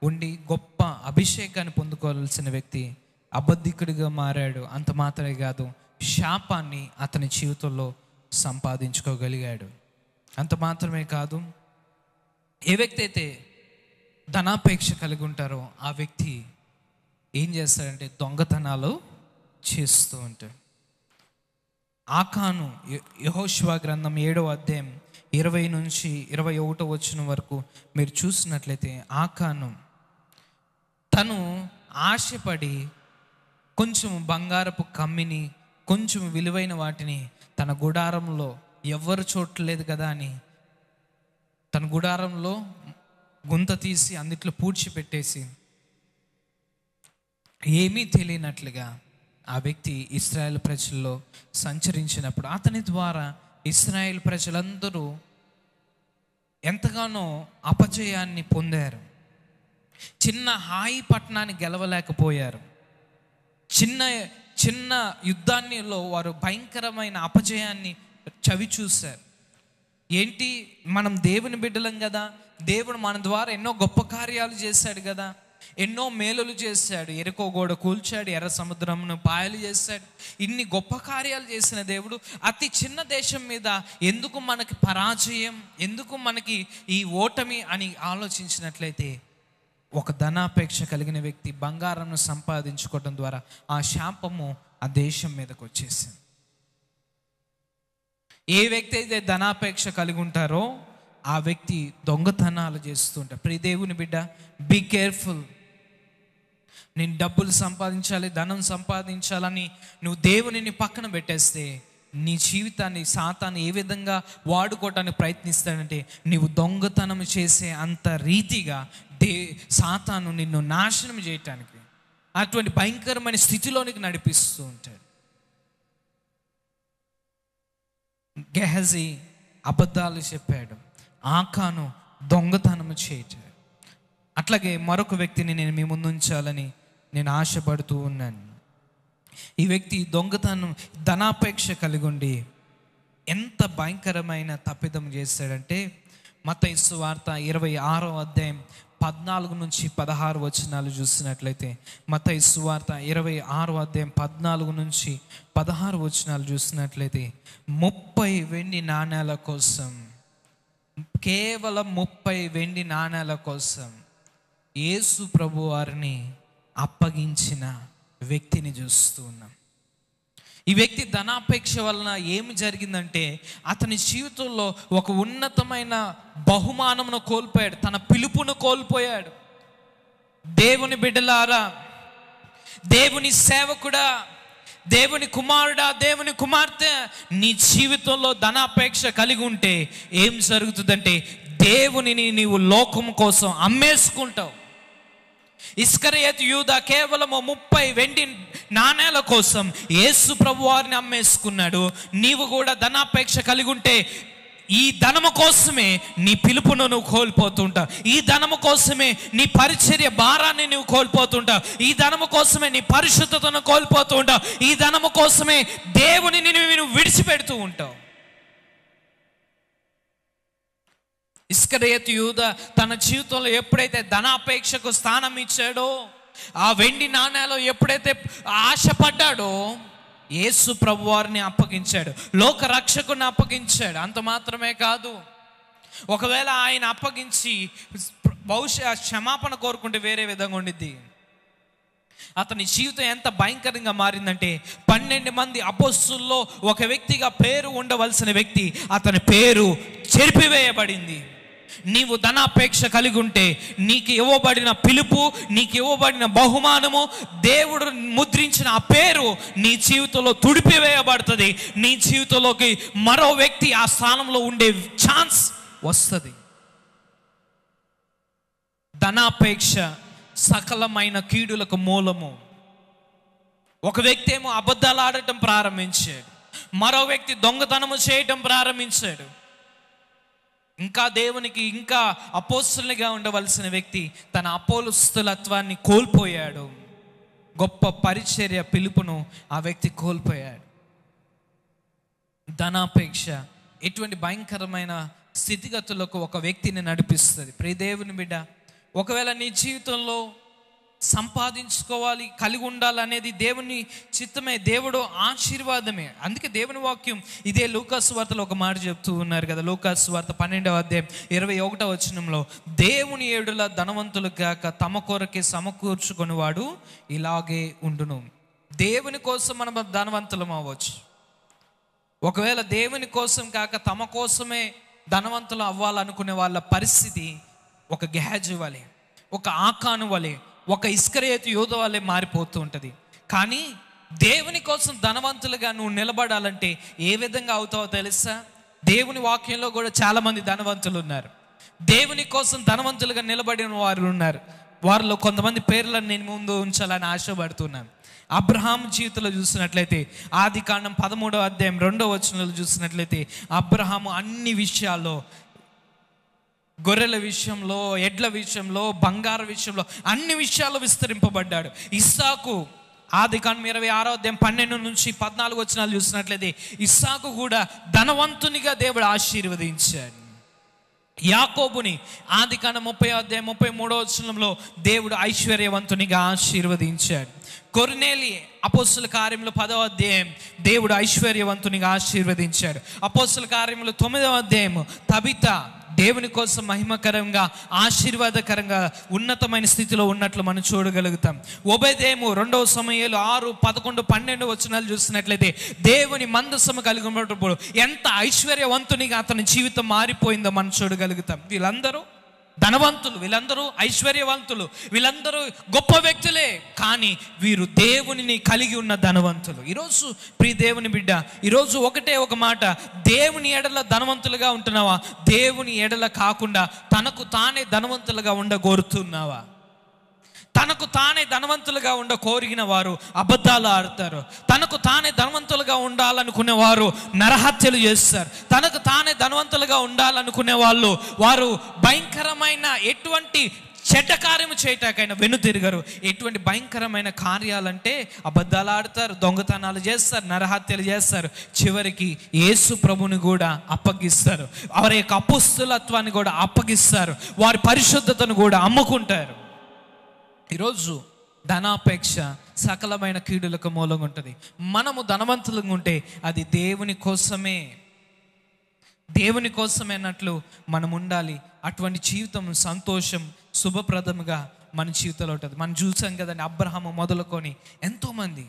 ఉండి గొప్ప అభిషేకాన్ని పొందుకోవాల్సిన వ్యక్తి అబద్ధికుడిగా మారాడు. అంత మాత్రమే కాదు, శాపాన్ని అతని జీవితంలో సంపాదించుకోగలిగాడు. అంత మాత్రమే కాదు, ఏ వ్యక్తి అయితే ధనాపేక్ష కలిగి ఉంటారో ఆ వ్యక్తి ఏం చేస్తాడంటే దొంగతనాలు చేస్తూ ఉంటాడు. ఆకాను యెహోషువ గ్రంథం 7వ అధ్యాయం 20 నుంచి 21 వచనం వరకు మీరు చూసినట్లయితే, ఆకాను తను ఆశపడి కొంచెం బంగారపు కమ్మిని, కొంచెం విలువైన వాటిని తన గుడారంలో ఎవ్వరు చూడలేదు కదా అని తన గుడారంలో గుంత తీసి అందుట్లో పూడ్చిపెట్టేసి ఏమీ తెలియనట్లుగా ఆ వ్యక్తి ఇశ్రాయేల్ ప్రజల్లో సంచరించినప్పుడు అతని ద్వారా ఇశ్రాయేల్ ప్రజలందరూ ఎంతగానో అపజయాన్ని పొందారు. చిన్న హాయి పట్టణాన్ని గెలవలేకపోయారు. చిన్న చిన్న యుద్ధాన్నిలో వారు భయంకరమైన అపజయాన్ని చవి చూశారు. ఏంటి, మనం దేవుని బిడ్డలం కదా, దేవుడు మన ద్వారా ఎన్నో గొప్ప కార్యాలు చేశాడు కదా, ఎన్నో మేలులు చేశాడు, ఎరుకో గోడ కూల్చాడు, ఎర్ర సముద్రమును పాయలు చేశాడు, ఇన్ని గొప్ప కార్యాలు చేసిన దేవుడు అతి చిన్న దేశం మీద ఎందుకు మనకి పరాజయం, ఎందుకు మనకి ఈ ఓటమి అని ఆలోచించినట్లయితే, ఒక ధనాపేక్ష కలిగిన వ్యక్తి బంగారంను సంపాదించుకోవడం ద్వారా ఆ శాపము ఆ దేశం మీదకి వచ్చేసింది. ఏ వ్యక్తి అయితే ధనాపేక్ష కలిగి ఉంటారో ఆ వ్యక్తి దొంగతనాలు చేస్తుంటారు. ప్రియ దేవుని బిడ్డ, బీ కేర్ఫుల్. నేను డబ్బులు సంపాదించాలి, ధనం సంపాదించాలని నువ్వు దేవునిని పక్కన పెట్టేస్తే నీ జీవితాన్ని సాతాను ఏ విధంగా వాడుకోవటానికి ప్రయత్నిస్తాడంటే, నీవు దొంగతనం చేసే అంత రీతిగా సాతాను నిన్ను నాశనం చేయటానికి అటువంటి భయంకరమైన స్థితిలోనికి నడిపిస్తూ ఉంటాడు. గెహజీ అబద్ధాలు చెప్పాడు, ఆకాను దొంగతనం చేయటాడు. అట్లాగే మరొక వ్యక్తిని నేను మీ ముందు ఉంచాలని నేను ఆశపడుతూ ఉన్నాను. ఈ వ్యక్తి దొంగతనం ధనాపేక్ష కలిగి ఉండి ఎంత భయంకరమైన తప్పిదం చేశాడంటే, మత్తయి సువార్త 26వ అధ్యాయం 14 నుంచి 16 వచనాలు చూసినట్లయితే, మత్తయి సువార్త 26వ అధ్యాయం 14 నుంచి 16 వచనాలు చూసినట్లయితే, 30 వెండి నాణేల కోసం, కేవలం 30 వెండి నాణేల కోసం యేసు ప్రభు వారిని అప్పగించిన వ్యక్తిని చూస్తూ ఉన్నాం. ఈ వ్యక్తి ధనాపేక్ష వలన ఏమి జరిగిందంటే, అతని జీవితంలో ఒక ఉన్నతమైన బహుమానమును కోల్పోయాడు, తన పిలుపును కోల్పోయాడు. దేవుని బిడ్డలారా, దేవుని సేవకుడా, దేవుని కుమారుడా, దేవుని కుమార్తె, నీ జీవితంలో ధనాపేక్ష కలిగి ఉంటే ఏం జరుగుతుందంటే దేవునిని నీవు లోకం కోసం అమ్మేసుకుంటావు. ఇస్కరియోతు యూదా కేవలము 30 వెండి నాణేల కోసం యేసు ప్రభు వారిని అమ్మేసుకున్నాడు. నీవు కూడా ధనాపేక్ష కలిగి ఉంటే ఈ ధనము కోసమే నీ పిలుపును నువ్వు కోల్పోతుంటావు. ఈ ధనము కోసమే నీ పరిచర్య భారాన్ని నువ్వు కోల్పోతుంటావు. ఈ ధనము కోసమే నీ పరిశుద్ధతను కోల్పోతూ ఉంటావు. ఈ ధనము కోసమే దేవునిని నువ్వు విడిచిపెడుతూ ఉంటావు. ఇస్కరియోతు యూదా తన జీవితంలో ఎప్పుడైతే ధనాపేక్షకు స్థానం ఇచ్చాడో, ఆ వెండి నాణ్యాలు ఎప్పుడైతే ఆశపడ్డాడో, యేసు ప్రభు వారిని అప్పగించాడు, లోక రక్షకుని అప్పగించాడు. అంత మాత్రమే కాదు, ఒకవేళ ఆయన అప్పగించి బహుశా క్షమాపణ కోరుకుంటే వేరే విధంగా ఉండిద్ది. అతని జీవితం ఎంత భయంకరంగా మారిందంటే 12 మంది అపోస్తుల్లో ఒక వ్యక్తిగా పేరు ఉండవలసిన వ్యక్తి, అతని పేరు చెరిపివేయబడింది. నీవు ధనాపేక్ష కలిగి ఉంటే నీకు ఇవ్వబడిన పిలుపు, నీకు ఇవ్వబడిన బహుమానము, దేవుడు ముద్రించిన ఆ పేరు నీ జీవితంలో తుడిపివేయబడుతుంది. నీ జీవితంలోకి మరో వ్యక్తి ఆ స్థానంలో ఉండే ఛాన్స్ వస్తుంది. ధనాపేక్ష సకలమైన కీడులకు మూలము. ఒక వ్యక్తి ఏమో అబద్ధాలు ఆడటం ప్రారంభించాడు, మరో వ్యక్తి దొంగతనము చేయటం ప్రారంభించాడు. ఇంకా దేవునికి ఇంకా అపోస్తులుగా ఉండవలసిన వ్యక్తి తన అపోస్తలత్వాన్ని కోల్పోయాడు. గొప్ప పరిచర్య పిలుపును ఆ వ్యక్తి కోల్పోయాడు. ధనాపేక్ష ఎటువంటి భయంకరమైన స్థితిగతులకు ఒక వ్యక్తిని నడిపిస్తుంది. ప్రియ దేవుని బిడ్డ, ఒకవేళ నీ జీవితంలో సంపాదించుకోవాలి, కలిగి ఉండాలనేది దేవుని చిత్తమే, దేవుడు ఆశీర్వాదమే. అందుకే దేవుని వాక్యం ఇదే లూకాసు వార్తలో ఒక మాట చెప్తూ ఉన్నారు కదా. లూకాసు వార్త 12వ అధ్యాయం 21వ వచనంలో, దేవుని ఏడుల ధనవంతులు కాక తమ కొరకే సమకూర్చుకొని వాడు ఇలాగే ఉండును. దేవుని కోసం మనం ధనవంతులం అవ్వచ్చు. ఒకవేళ దేవుని కోసం కాక తమ కోసమే ధనవంతులు అవ్వాలనుకునే వాళ్ళ పరిస్థితి ఒక గెహాజీ వలె, ఒక ఆకాను వలె, ఒక ఇస్కరియోతు యూదా వలె మారిపోతూ ఉంటుంది. కానీ దేవుని కోసం ధనవంతులుగా నువ్వు నిలబడాలంటే ఏ విధంగా అవుతావో తెలుసా? దేవుని వాక్యంలో కూడా చాలామంది ధనవంతులు ఉన్నారు. దేవుని కోసం ధనవంతులుగా నిలబడిన వారు ఉన్నారు. వారిలో కొంతమంది పేర్లను నేను ముందు ఉంచాలని ఆశపడుతున్నాను. అబ్రహాం జీవితంలో చూసినట్లయితే ఆదికాండం 13వ అధ్యాయం 2వ వచనంలో చూసినట్లయితే అబ్రహాము అన్ని విషయాల్లో, గొర్రెల విషయంలో, ఎడ్ల విషయంలో, బంగారు విషయంలో, అన్ని విషయాల్లో విస్తరింపబడ్డాడు. ఇస్సాకు ఆదికాండం 26వ అధ్యాయం 12 నుంచి 14 వచనాలు చూసినట్లయితే ఇస్సాకు కూడా ధనవంతునిగా దేవుడు ఆశీర్వదించాడు. యాకోబుని ఆదికాండం 30వ అధ్యాయం 33వ వచనంలో దేవుడు ఐశ్వర్యవంతునిగా ఆశీర్వదించాడు. కొర్నేలి అపోస్తుల కార్యములు 10వ అధ్యాయం దేవుడు ఐశ్వర్యవంతునిగా ఆశీర్వదించాడు. అపోస్తుల కార్యములు 9వ అధ్యాయం తబిత దేవుని కోసం మహిమకరంగా, ఆశీర్వాదకరంగా, ఉన్నతమైన స్థితిలో ఉన్నట్లు మనం చూడగలుగుతాం. ఒబేదేము 2వ సమూయేలు 6, 11, 12 వచనాలు చూసినట్లయితే దేవుని మందసము కలిగి ఉన్నప్పుడు ఎంత ఐశ్వర్యవంతునిగా అతని జీవితం మారిపోయిందో మనం చూడగలుగుతాం. వీళ్ళందరూ ధనవంతులు, వీళ్ళందరూ ఐశ్వర్యవంతులు, వీళ్ళందరూ గొప్ప వ్యక్తులే, కానీ వీరు దేవునిని కలిగి ఉన్న ధనవంతులు. ఈరోజు ప్రియ దేవుని బిడ్డ, ఈరోజు ఒకటే ఒక మాట, దేవుని ఎడల ధనవంతులుగా ఉంటున్నావా? దేవుని ఎడల కాకుండా తనకు తానే ధనవంతులుగా ఉండగోరుతున్నావా? తనకు తానే ధనవంతులుగా ఉండ కోరిన వారు అబద్ధాలు ఆడతారు. తనకు తానే ధనవంతులుగా ఉండాలనుకునే వారు నరహత్యలు చేస్తారు. తనకు తానే ధనవంతులుగా ఉండాలనుకునే వాళ్ళు వారు భయంకరమైన ఎటువంటి చెడ్డ కార్యము చేయటాకైనా వెనుతిరగరు. ఎటువంటి భయంకరమైన కార్యాలంటే అబద్ధాలు ఆడతారు, దొంగతనాలు చేస్తారు, నరహత్యలు చేస్తారు, చివరికి యేసు ప్రభుని కూడా అప్పగిస్తారు. వారి యొక్క అపోస్తలత్వాన్ని కూడా అప్పగిస్తారు. వారి పరిశుద్ధతను కూడా అమ్ముకుంటారు. ఈరోజు ధనాపేక్ష సకలమైన కీడులకు మూలంగా ఉంటుంది. మనము ధనవంతులుగా ఉంటే అది దేవుని కోసమే, దేవుని కోసమే అన్నట్లు మనం ఉండాలి. అటువంటి జీవితం సంతోషం, శుభప్రదముగా మన జీవితంలో ఉంటుంది. మనం చూసాం కదండి, అబ్రహాము మొదలుకొని ఎంతోమంది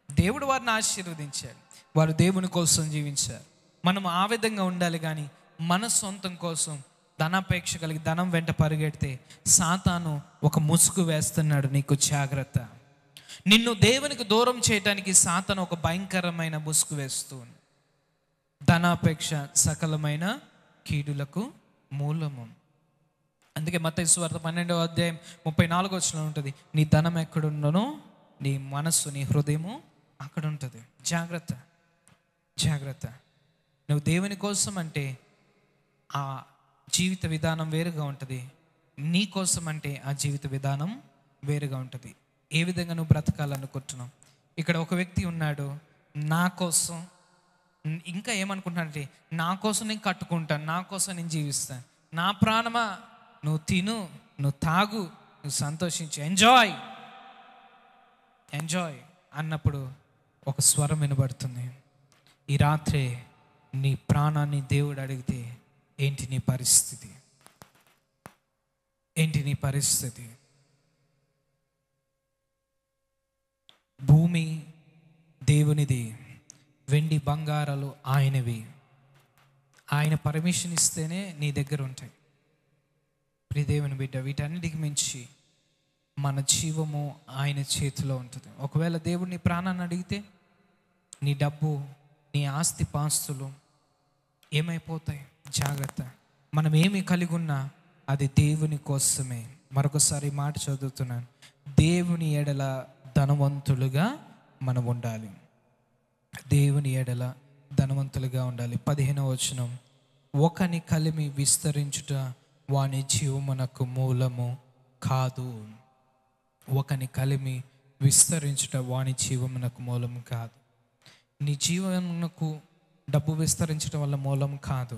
దేవుడు వారిని ఆశీర్వదించాడు. వారు దేవుని కోసం జీవించారు. మనం ఆ విధంగా ఉండాలి. కానీ మన సొంతం కోసం ధనాపేక్ష కలిగి ధనం వెంట పరిగెడితే సాతాను ఒక ముసుగు వేస్తున్నాడు. నీకు జాగ్రత్త. నిన్ను దేవునికి దూరం చేయటానికి సాతాను ఒక భయంకరమైన ముసుగు వేస్తూ ఉంది. ధనాపేక్ష సకలమైన కీడులకు మూలము. అందుకే మత్తయి సువార్త 12వ అధ్యాయం 34 ఉంటుంది, నీ ధనం ఎక్కడుండనో నీ మనస్సు నీ హృదయము అక్కడ ఉంటుంది. జాగ్రత్త, జాగ్రత్త. నువ్వు దేవుని కోసం అంటే ఆ జీవిత విధానం వేరుగా ఉంటుంది, నీ కోసం అంటే ఆ జీవిత విధానం వేరుగా ఉంటుంది. ఏ విధంగా నువ్వు బ్రతకాలనుకుంటున్నావు? ఇక్కడ ఒక వ్యక్తి ఉన్నాడు, నా కోసం, ఇంకా ఏమనుకుంటున్నాడంటే నా కోసం నేను కట్టుకుంటాను, నా కోసం నేను జీవిస్తాను. నా ప్రాణమా, నువ్వు తిను, నువ్వు తాగు, నువ్వు సంతోషించు, ఎంజాయ్ ఎంజాయ్ అన్నప్పుడు ఒక స్వరం వినబడుతుంది, ఈ రాత్రే నీ ప్రాణాన్ని దేవుడు అడిగితే ఏంటి నీ పరిస్థితి? ఏంటి నీ పరిస్థితి? భూమి దేవునిది, వెండి బంగారాలు ఆయనవి. ఆయన పర్మిషన్ ఇస్తేనే నీ దగ్గర ఉంటాయి. ప్రియ దేవుని బిడ్డ, వీటన్నిటికి మించి మన జీవము ఆయన చేతిలో ఉంటుంది. ఒకవేళ దేవుడు నీ ప్రాణాన్ని అడిగితే నీ డబ్బు, నీ ఆస్తి పాస్తులు ఏమైపోతాయి? జాగ్రత్త. మనం ఏమి కలిగి ఉన్నా అది దేవుని కోసమే. మరొకసారి మాట చదువుతున్నాను, దేవుని ఎడల ధనవంతులుగా మనం ఉండాలి. దేవుని ఎడల ధనవంతులుగా ఉండాలి. 15వ వచనం, ఒకని కలిమి విస్తరించుట వాని జీవమునకు మూలము కాదు. ఒకని కలిమి విస్తరించుట వాని జీవమునకు మూలము కాదు. నీ జీవనకు డబ్బు విస్తరించడం వల్ల మూలం కాదు.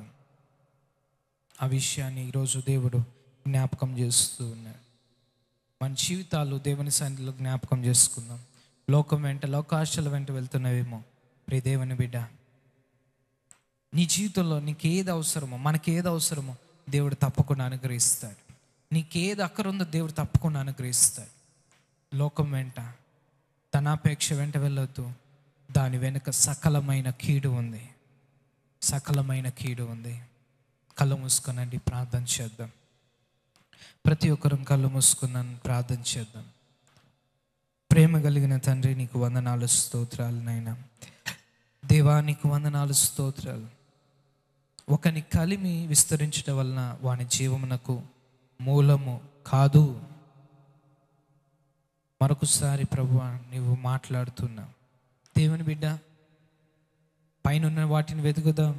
ఆ విషయాన్ని ఈరోజు దేవుడు జ్ఞాపకం చేస్తూ ఉన్నాడు. మన జీవితాలు దేవుని సన్నిధిలో జ్ఞాపకం చేసుకుందాం. లోకం వెంట, లోకాశల వెంట వెళ్తున్నవేమో ప్రియ దేవుని బిడ్డ, నీ జీవితంలో నీకేది అవసరమో, మనకేది అవసరమో దేవుడు తప్పకుండా అనుగ్రహిస్తాడు. నీకేది అక్కరుందో దేవుడు తప్పకుండా అనుగ్రహిస్తాడు. లోకం వెంట, ధనాపేక్ష వెంట వెళ్ళొద్దు. దాని వెనుక సకలమైన కీడు ఉంది, సకలమైన కీడు ఉంది. కళ్ళు మూసుకునండి, ప్రార్థన చేద్దాం. ప్రతి ఒక్కరూ కళ్ళు మూసుకున్నాను, ప్రార్థన చేద్దాం. ప్రేమ కలిగిన తండ్రి, నీకు వందనాలు, స్తోత్రాలు నాయనా. దేవా, నీకు వందనాలు, స్తోత్రాలు. ఒకని కలిమి విస్తరించడం వలన వాని జీవమునకు మూలము కాదు. మరొకసారి ప్రభువా, నీవు మాట్లాడుతున్నావు. దేవుని బిడ్డ, పైన వాటిని వెతుకుదాం.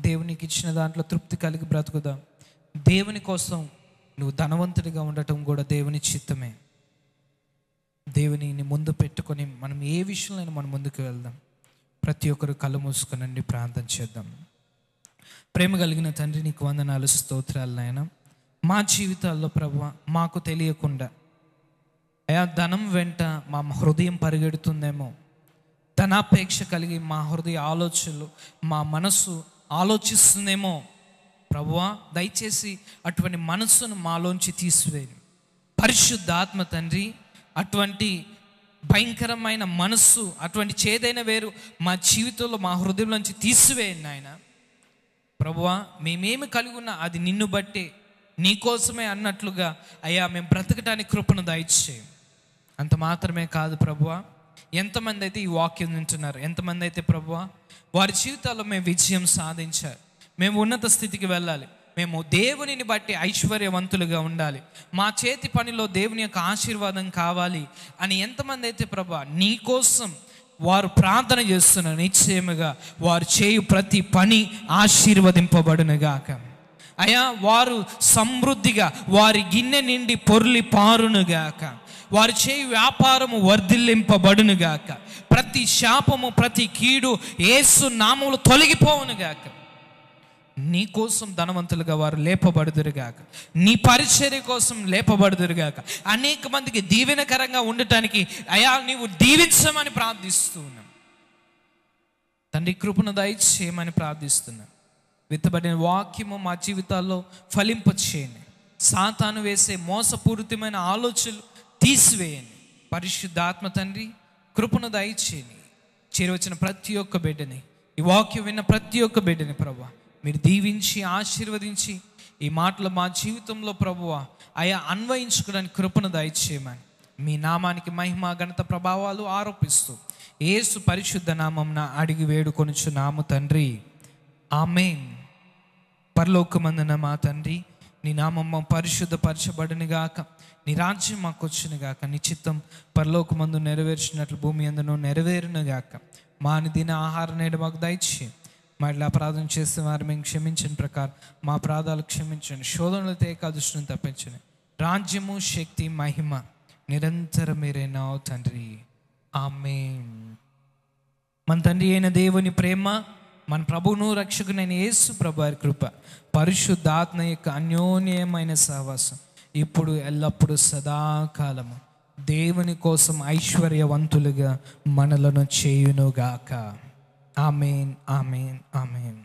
దేవునికి ఇచ్చిన దాంట్లో తృప్తి కలిగి బ్రతుకుదాం. దేవుని కోసం నువ్వు ధనవంతుడిగా ఉండటం కూడా దేవుని చిత్తమే. దేవుని ముందు పెట్టుకొని మనం ఏ విషయంలో మనం ముందుకు వెళ్దాం. ప్రతి ఒక్కరు కళ్ళు మూసుకొనండి, ప్రార్థన చేద్దాం. ప్రేమ కలిగిన తండ్రి, నీకు వందనాలు, స్తోత్రాలు నాయన. మా జీవితాల్లో ప్రభువా, మాకు తెలియకుండా అయా ధనం వెంట మా హృదయం పరిగెడుతుందేమో, ధనాపేక్ష కలిగి మా హృదయ ఆలోచనలు, మా మనస్సు ఆలోచిస్తుందేమో ప్రభువా. దయచేసి అటువంటి మనస్సును మాలోంచి తీసివేయండి. పరిశుద్ధాత్మ తండ్రి, అటువంటి భయంకరమైన మనస్సు, అటువంటి చేదైన వేరు మా జీవితంలో, మా హృదయంలోంచి తీసివేయండి ఆయన. ప్రభువా, మేమేమి కలిగి ఉన్నా అది నిన్ను బట్టే, నీకోసమే అన్నట్లుగా అయ్యా మేము బ్రతకటానికి కృపను దయచేయం. అంత మాత్రమే కాదు ప్రభువా, ఎంతమంది అయితే ఈ వాక్యం వింటున్నారు, ఎంతమంది అయితే ప్రభువా వారి జీవితాల్లో మేము విజయం సాధించాలి, మేము ఉన్నత స్థితికి వెళ్ళాలి, మేము దేవునిని బట్టి ఐశ్వర్యవంతులుగా ఉండాలి, మా చేతి పనిలో దేవుని యొక్క ఆశీర్వాదం కావాలి అని ఎంతమంది అయితే ప్రభువా నీ కోసం వారు ప్రార్థన చేస్తున్నారు, నిశ్చయముగా వారు చేయు ప్రతి పని ఆశీర్వదింపబడునుగాక. అయా, వారు సమృద్ధిగా వారి గిన్నె నిండి పొర్లి పారునుగాక. వారు చేయు వ్యాపారము వర్ధిల్లింపబడునుగాక. ప్రతి శాపము, ప్రతి కీడు యేసు నామములో తొలగిపోవునుగాక. నీ కోసం ధనవంతులుగా వారు లేపబడుదురుగాక. నీ పరిచర్య కోసం లేపబడుదురుగాక. అనేక మందికి దీవెనకరంగా ఉండటానికి అయా నీవు దీవించమని ప్రార్థిస్తూ ఉన్నాం తండ్రి. కృపను దయచేయమని ప్రార్థిస్తున్నాం. విత్తబడిన వాక్యము మా జీవితాల్లో ఫలింపచేయండి. సాతాను వేసే మోసపూరితమైన ఆలోచనలు తీసివేయండి. పరిశుద్ధాత్మ తండ్రి, కృపను దయచేయండి. చేరవచ్చిన ప్రతి ఒక్క బిడ్డని, ఈ వాక్యం విన్న ప్రతి ఒక్క బిడ్డని ప్రభువా మీరు దీవించి ఆశీర్వదించి ఈ మాటలు మా జీవితంలో ప్రభువా అయా అన్వయించుకోవడానికి కృపను దయచేయమని మీ నామానికి మహిమ, ఘనత, ప్రభావాలు ఆరోపిస్తూ యేసు పరిశుద్ధ నామమున అడిగి వేడుకొనుచున్నాము తండ్రి. ఆమేన్. పరలోకమందున మా తండ్రి, నీ నామం పరిశుద్ధపరచబడును గాక, నీ రాజ్యం మాకు వచ్చును గాక, నీ చిత్తం పరలోకమందు నెరవేర్చినట్లు భూమి అందును నెరవేరును గాక. మా అనుదిన ఆహారం నేడు మాకు దయచేయండి. మా ఇట్లా అపరాధం చేస్తే వారు మేము క్షమించిన ప్రకారం మా అపరాధాలు క్షమించండి. శోధనలు తేక దుష్టుని తప్పించండి. రాజ్యము, శక్తి, మహిమ నిరంతరం మీరేనావు తండ్రి. ఆమేన్. మన తండ్రి అయిన దేవుని ప్రేమ, మన ప్రభువును రక్షకునైన యేసు ప్రభు వారి కృప, పరిశుద్ధాత్మ యొక్క అన్యోన్యమైన సహవాసం ఇప్పుడు ఎల్లప్పుడూ సదాకాలము దేవుని కోసం ఐశ్వర్యవంతులుగా మనలను చేయునుగాక. ఆమేన్, ఆమేన్, ఆమేన్.